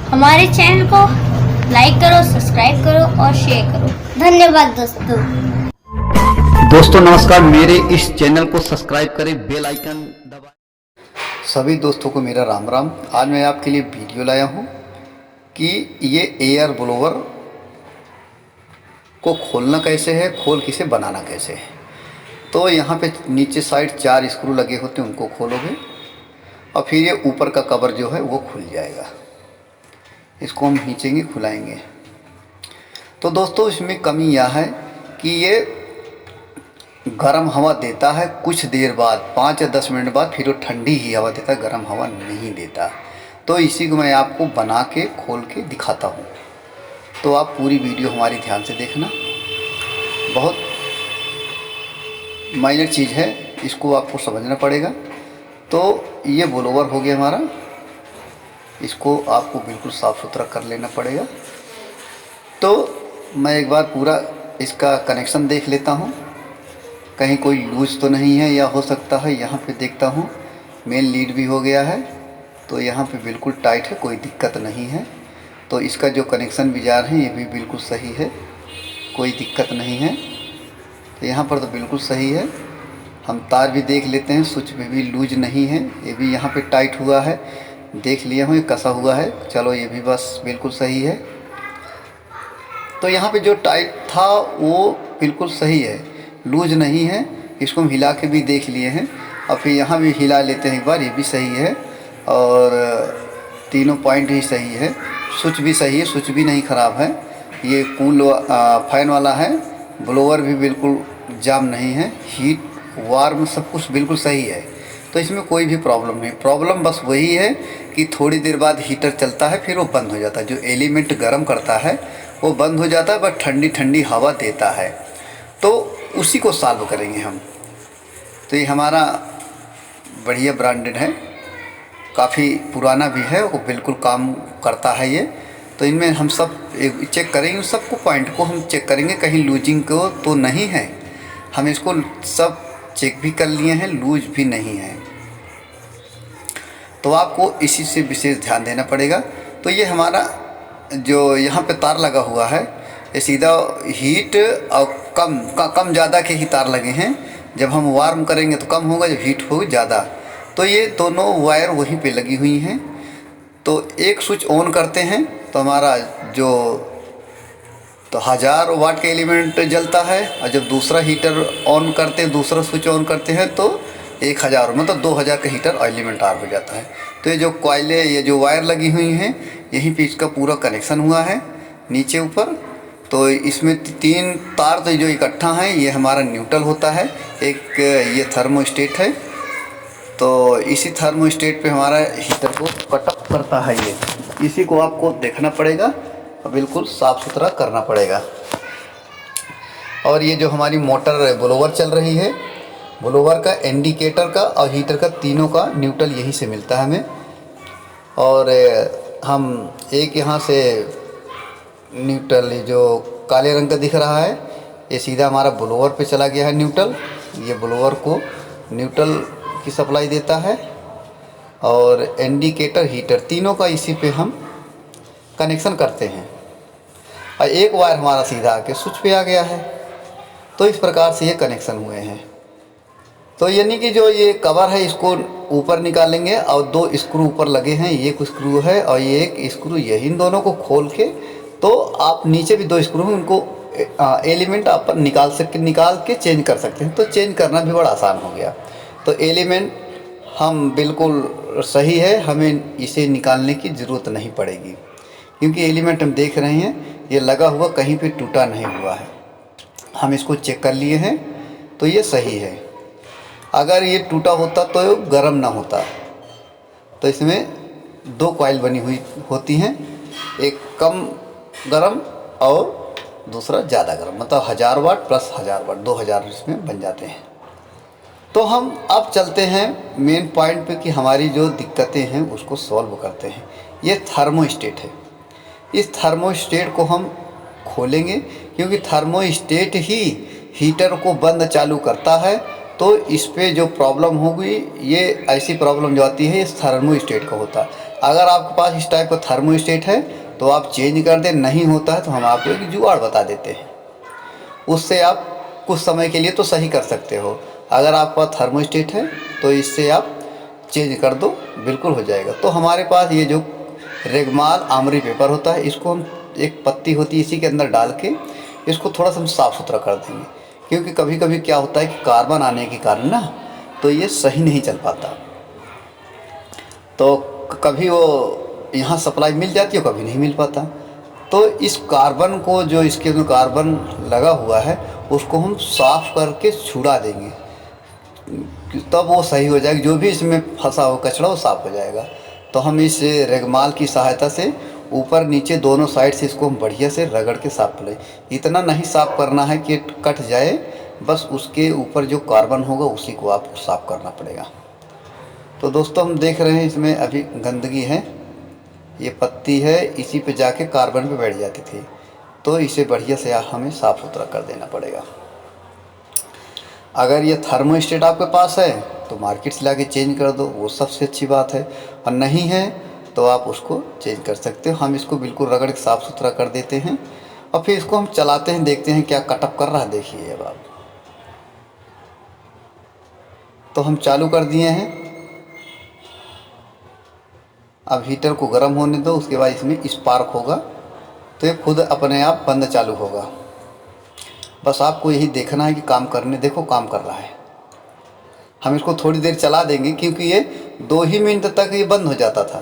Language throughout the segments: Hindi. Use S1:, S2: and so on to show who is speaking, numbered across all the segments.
S1: हमारे चैनल को लाइक करो, सब्सक्राइब करो और शेयर करो। धन्यवाद दोस्तों।
S2: दोस्तों नमस्कार, मेरे इस चैनल को सब्सक्राइब करें, बेल आइकन दबाएं। सभी दोस्तों को मेरा राम राम। आज मैं आपके लिए वीडियो लाया हूं कि ये एयर ब्लोवर को खोलना कैसे है, खोल किसे बनाना कैसे है। तो यहाँ पे नीचे साइड 4 स्क्रू लगे होते हैं, उनको खोलोगे और फिर ये ऊपर का कवर जो है वो खुल जाएगा। इसको हम खींचेंगे, खुलाएंगे। तो दोस्तों इसमें कमी यह है कि ये गर्म हवा देता है कुछ देर बाद, 5 या 10 मिनट बाद, फिर वो ठंडी ही हवा देता है, गर्म हवा नहीं देता। तो इसी को मैं आपको बना के खोल के दिखाता हूँ। तो आप पूरी वीडियो हमारी ध्यान से देखना। बहुत माइनर चीज़ है, इसको आपको समझना पड़ेगा। तो ये ब्लोवर हो गया हमारा, इसको आपको बिल्कुल साफ़ सुथरा कर लेना पड़ेगा। तो मैं एक बार पूरा इसका कनेक्शन देख लेता हूँ, कहीं कोई लूज तो नहीं है, या हो सकता है यहाँ पे देखता हूँ मेन लीड भी हो गया है, तो यहाँ पे बिल्कुल टाइट है, कोई दिक्कत नहीं है। तो इसका जो कनेक्शन भी जा रहे हैं ये भी बिल्कुल सही है, कोई दिक्कत नहीं है। तो यहाँ पर तो बिल्कुल सही है। हम तार भी देख लेते हैं, स्विच में भी लूज नहीं है, ये भी यहाँ पे टाइट हुआ है, देख लिया हूँ, ये कसा हुआ है। चलो ये भी बस बिल्कुल सही है। तो यहाँ पे जो टाइट था वो बिल्कुल सही है, लूज नहीं है। इसको हम हिला के भी देख लिए हैं, और फिर यहाँ भी हिला लेते हैं एक बार, ये भी सही है। और तीनों पॉइंट ही सही है, स्विच भी सही है, स्विच भी नहीं ख़राब है। ये कूल फैन वाला है, ब्लोवर भी बिल्कुल जाम नहीं है, हीट वार्म सब कुछ बिल्कुल सही है। तो इसमें कोई भी प्रॉब्लम नहीं। प्रॉब्लम बस वही है कि थोड़ी देर बाद हीटर चलता है, फिर वो बंद हो जाता है। जो एलिमेंट गर्म करता है वो बंद हो जाता है, बस ठंडी ठंडी हवा देता है। तो उसी को सॉल्व करेंगे हम। तो ये हमारा बढ़िया ब्रांडेड है, काफ़ी पुराना भी है, वो बिल्कुल काम करता है ये। तो इनमें हम सब चेक करेंगे, सबको पॉइंट को हम चेक करेंगे, कहीं लूजिंग को तो नहीं है। हम इसको सब चेक भी कर लिए हैं, लूज भी नहीं है। तो आपको इसी से विशेष ध्यान देना पड़ेगा। तो ये हमारा जो यहाँ पे तार लगा हुआ है, ये सीधा हीट और कम ज़्यादा के ही तार लगे हैं। जब हम वार्म करेंगे तो कम होगा, जब हीट होगी ज़्यादा। तो ये दोनों वायर वहीं पे लगी हुई हैं। तो एक स्विच ऑन करते हैं तो हमारा जो 1000 वाट का एलिमेंट जलता है, और जब दूसरा हीटर ऑन करते हैं, दूसरा स्विच ऑन करते हैं, तो 1000 मतलब 2000 का हीटर एलिमेंट ऑन हो जाता है। तो ये जो कॉइलें, ये जो वायर लगी हुई हैं, यहीं पे इसका पूरा कनेक्शन हुआ है नीचे ऊपर। तो इसमें 3 तार तो जो इकट्ठा हैं, ये हमारा न्यूट्रल होता है। एक ये थर्मोस्टेट है, तो इसी थर्मोस्टेट पे हमारा हीटर को कटअप करता है। ये इसी को आपको देखना पड़ेगा और बिल्कुल साफ़ सुथरा करना पड़ेगा। और ये जो हमारी मोटर ब्लोवर चल रही है, ब्लोवर का, इंडिकेटर का और हीटर का, तीनों का न्यूट्रल यहीं से मिलता है हमें। और हम एक यहाँ से न्यूट्रल, ये जो काले रंग का दिख रहा है, ये सीधा हमारा ब्लोवर पे चला गया है न्यूट्रल। ये ब्लोवर को न्यूट्रल की सप्लाई देता है, और इंडिकेटर, हीटर, तीनों का इसी पे हम कनेक्शन करते हैं। और एक वायर हमारा सीधा आके स्विच पे आ गया है। तो इस प्रकार से ये कनेक्शन हुए हैं। तो यानी कि जो ये कवर है, इसको ऊपर निकालेंगे, और 2 स्क्रू ऊपर लगे हैं, ये एक स्क्रू है और ये एक स्क्रू, ये इन दोनों को खोल के, तो आप नीचे भी 2 स्क्रू हैं, उनको एलिमेंट आप निकाल के चेंज कर सकते हैं। तो चेंज करना भी बड़ा आसान हो गया। तो एलिमेंट हम बिल्कुल सही है, हमें इसे निकालने की ज़रूरत नहीं पड़ेगी, क्योंकि एलिमेंट हम देख रहे हैं ये लगा हुआ, कहीं पे टूटा नहीं हुआ है। हम इसको चेक कर लिए हैं, तो ये सही है। अगर ये टूटा होता तो गर्म ना होता। तो इसमें 2 कॉइल बनी हुई होती हैं, एक कम गर्म और दूसरा ज़्यादा गर्म, मतलब 1000 वाट प्लस 1000 वाट, 2000 इसमें बन जाते हैं। तो हम अब चलते हैं मेन पॉइंट पे कि हमारी जो दिक्कतें हैं उसको सॉल्व करते हैं। ये थर्मोस्टेट है, इस थर्मोस्टेट को हम खोलेंगे, क्योंकि थर्मोस्टेट ही हीटर को बंद चालू करता है। तो इस पे जो प्रॉब्लम होगी, ये ऐसी प्रॉब्लम जो आती है, इस थर्मोस्टेट का होता है। अगर आपके पास इस टाइप का थर्मोस्टेट है तो आप चेंज कर दें, नहीं होता है तो हम आपको एक जुगाड़ बता देते हैं, उससे आप कुछ समय के लिए तो सही कर सकते हो। अगर आपका थर्मोस्टेट है तो इससे आप चेंज कर दो, बिल्कुल हो जाएगा। तो हमारे पास ये जो रेगमाल आमरी पेपर होता है, इसको हम एक पत्ती होती है इसी के अंदर डाल के इसको थोड़ा सा हम साफ़ सुथरा कर देंगे, क्योंकि कभी कभी क्या होता है कि कार्बन आने के कारण ना तो ये सही नहीं चल पाता। तो कभी वो यहाँ सप्लाई मिल जाती है, कभी नहीं मिल पाता। तो इस कार्बन को, जो इसके अंदर कार्बन लगा हुआ है, उसको हम साफ़ करके छुड़ा देंगे, तब वो सही हो जाएगा। जो भी इसमें फंसा हो कचरा वो साफ़ हो जाएगा। तो हम इस रेगमाल की सहायता से ऊपर नीचे दोनों साइड से इसको हम बढ़िया से रगड़ के साफ़ करें। इतना नहीं साफ़ करना है कि कट जाए, बस उसके ऊपर जो कार्बन होगा उसी को आपको साफ़ करना पड़ेगा। तो दोस्तों हम देख रहे हैं इसमें अभी गंदगी है, ये पत्ती है, इसी पे जाके कार्बन पे बैठ जाती थी, तो इसे बढ़िया से हमें साफ़ सुथरा कर देना पड़ेगा। अगर ये थर्मोस्टेट आपके पास है तो मार्केट से लाके चेंज कर दो, वो सबसे अच्छी बात है। और नहीं है तो आप उसको चेंज कर सकते हो। हम इसको बिल्कुल रगड़ के साफ़ सुथरा कर देते हैं और फिर इसको हम चलाते हैं, देखते हैं क्या कटअप कर रहा है। देखिए अब आप, तो हम चालू कर दिए हैं। अब हीटर को गर्म होने दो, उसके बाद इसमें स्पार्क होगा तो ये खुद अपने आप बंद चालू होगा। बस आपको यही देखना है कि काम करने, देखो काम कर रहा है। हम इसको थोड़ी देर चला देंगे क्योंकि ये 2 ही मिनट तक ये बंद हो जाता था,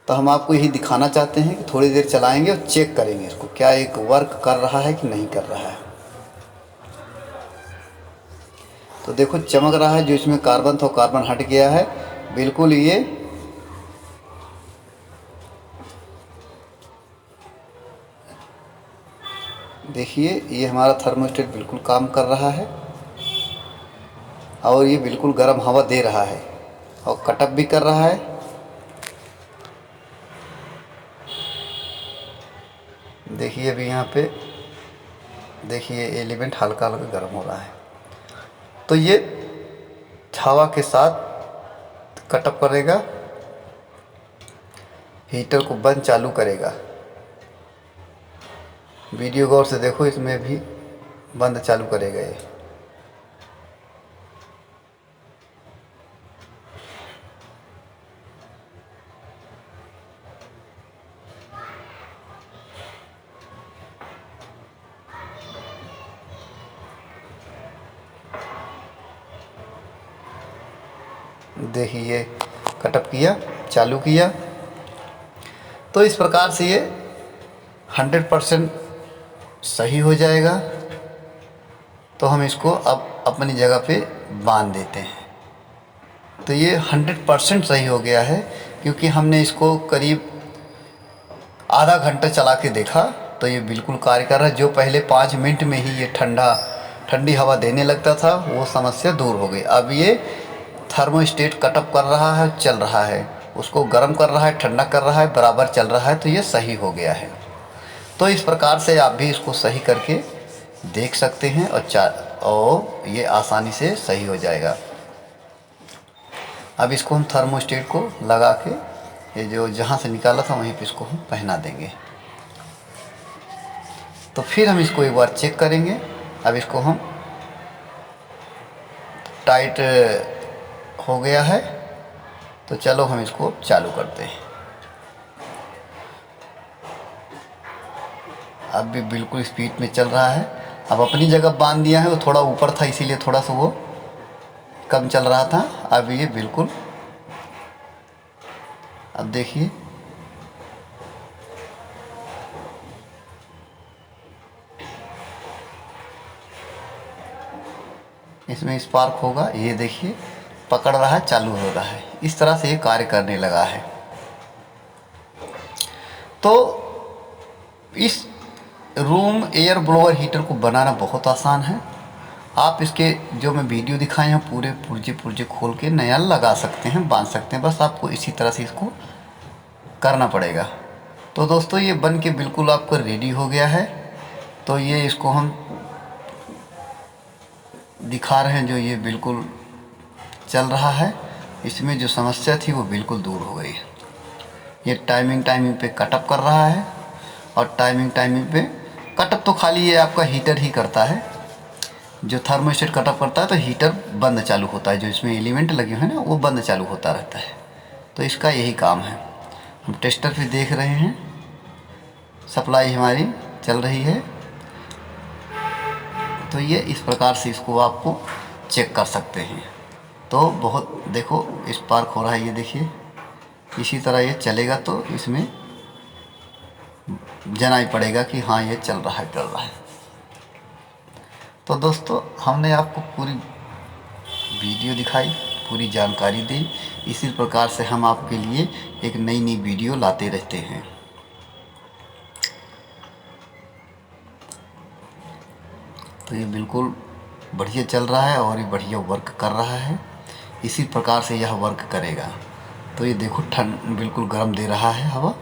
S2: तो हम आपको यही दिखाना चाहते हैं कि थोड़ी देर चलाएंगे और चेक करेंगे इसको क्या एक वर्क कर रहा है कि नहीं कर रहा है। तो देखो चमक रहा है, जो इसमें कार्बन था कार्बन हट गया है बिल्कुल। ये देखिए ये हमारा थर्मोस्टेट बिल्कुल काम कर रहा है और ये बिल्कुल गर्म हवा दे रहा है और कटअप भी कर रहा है। देखिए अभी यहाँ पे देखिए एलिमेंट हल्का हल्का गर्म हो रहा है, तो ये हवा के साथ कटअप करेगा, हीटर को बंद चालू करेगा। वीडियो गौर से देखो, इसमें भी बंद चालू करेगा ये। देखिए कटअप किया, चालू किया, तो इस प्रकार से ये 100% सही हो जाएगा। तो हम इसको अब अपनी जगह पे बांध देते हैं। तो ये 100% सही हो गया है, क्योंकि हमने इसको करीब आधा घंटा चला के देखा तो ये बिल्कुल कार्य कर रहा है। जो पहले 5 मिनट में ही ये ठंडी हवा देने लगता था, वो समस्या दूर हो गई। अब ये थर्मोस्टेट कटअप कर रहा है, चल रहा है, उसको गर्म कर रहा है, ठंडा कर रहा है, बराबर चल रहा है, तो ये सही हो गया है। तो इस प्रकार से आप भी इसको सही करके देख सकते हैं और ये आसानी से सही हो जाएगा। अब इसको हम थर्मोस्टेट को लगा के, ये जो जहाँ से निकाला था वहीं पे इसको हम पहना देंगे। तो फिर हम इसको एक बार चेक करेंगे। अब इसको हम टाइट हो गया है, तो चलो हम इसको चालू करते हैं। अब भी बिल्कुल स्पीड में चल रहा है। अब अपनी जगह बांध दिया है, वो थोड़ा ऊपर था इसीलिए थोड़ा सा वो कम चल रहा था। अब ये बिल्कुल, अब देखिए इसमें स्पार्क होगा, ये देखिए पकड़ रहा है, चालू हो रहा है। इस तरह से ये कार्य करने लगा है। तो इस रूम एयर ब्लोअर हीटर को बनाना बहुत आसान है। आप इसके जो मैं वीडियो दिखाए हैं पूरे पुर्जे खोल के नया लगा सकते हैं, बांध सकते हैं। बस आपको इसी तरह से इसको करना पड़ेगा। तो दोस्तों ये बन के बिल्कुल आपका रेडी हो गया है। तो ये इसको हम दिखा रहे हैं, जो ये बिल्कुल चल रहा है इसमें जो समस्या थी वो बिल्कुल दूर हो गई। ये टाइमिंग पे कटअप कर रहा है, और टाइमिंग पे कटअप तो खाली ये आपका हीटर ही करता है। जो थर्मोस्टेट कटअप करता है तो हीटर बंद चालू होता है, जो इसमें एलिमेंट लगे हुए हैं ना वो बंद चालू होता रहता है। तो इसका यही काम है। हम टेस्टर पे देख रहे हैं, सप्लाई हमारी चल रही है। तो ये इस प्रकार से इसको आपको चेक कर सकते हैं। तो बहुत देखो स्पार्क हो रहा है, ये देखिए। इसी तरह ये चलेगा तो इसमें जनाई पड़ेगा कि हाँ ये चल रहा है। तो दोस्तों हमने आपको पूरी वीडियो दिखाई, पूरी जानकारी दी। इसी प्रकार से हम आपके लिए एक नई वीडियो लाते रहते हैं। तो ये बिल्कुल बढ़िया चल रहा है और ये बढ़िया वर्क कर रहा है। इसी प्रकार से यह वर्क करेगा। तो ये देखो ठंड बिल्कुल गर्म दे रहा है हवा,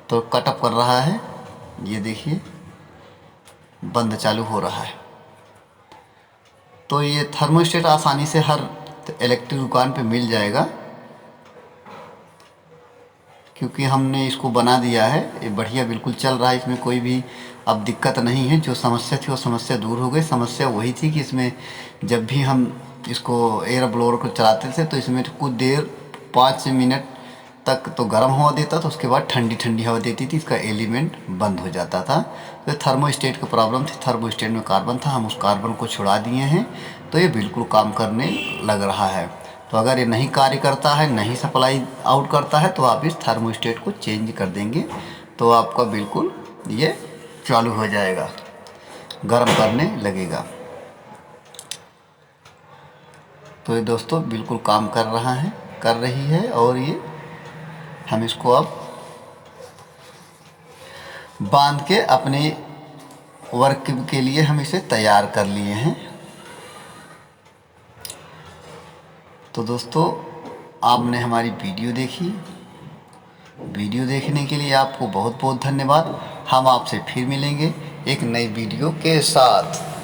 S2: तो कटअप कर रहा है। ये देखिए बंद चालू हो रहा है। तो ये थर्मोस्टेट आसानी से हर इलेक्ट्रिक दुकान पे मिल जाएगा, क्योंकि हमने इसको बना दिया है। ये बढ़िया बिल्कुल चल रहा है, इसमें कोई भी अब दिक्कत नहीं है। जो समस्या थी वो समस्या दूर हो गई। समस्या वही थी कि इसमें जब भी हम इसको एयर ब्लोअर को चलाते थे तो इसमें कुछ देर 5 मिनट तक तो गर्म हवा देता था, उसके बाद ठंडी हवा देती थी, इसका एलिमेंट बंद हो जाता था। तो थर्मोस्टेट का प्रॉब्लम थी। थर्मोस्टेट में कार्बन था, हम उस कार्बन को छुड़ा दिए हैं। तो ये बिल्कुल काम करने लग रहा है। तो अगर ये नहीं कार्य करता है, नहीं सप्लाई आउट करता है, तो आप इस थर्मोस्टेट को चेंज कर देंगे तो आपका बिल्कुल ये चालू हो जाएगा, गर्म करने लगेगा। तो ये दोस्तों बिल्कुल काम कर रही है। और ये हम इसको अब बांध के अपने वर्क के लिए हम इसे तैयार कर लिए हैं। तो दोस्तों आपने हमारी वीडियो देखी। वीडियो देखने के लिए आपको बहुत बहुत धन्यवाद। हम आपसे फिर मिलेंगे एक नई वीडियो के साथ।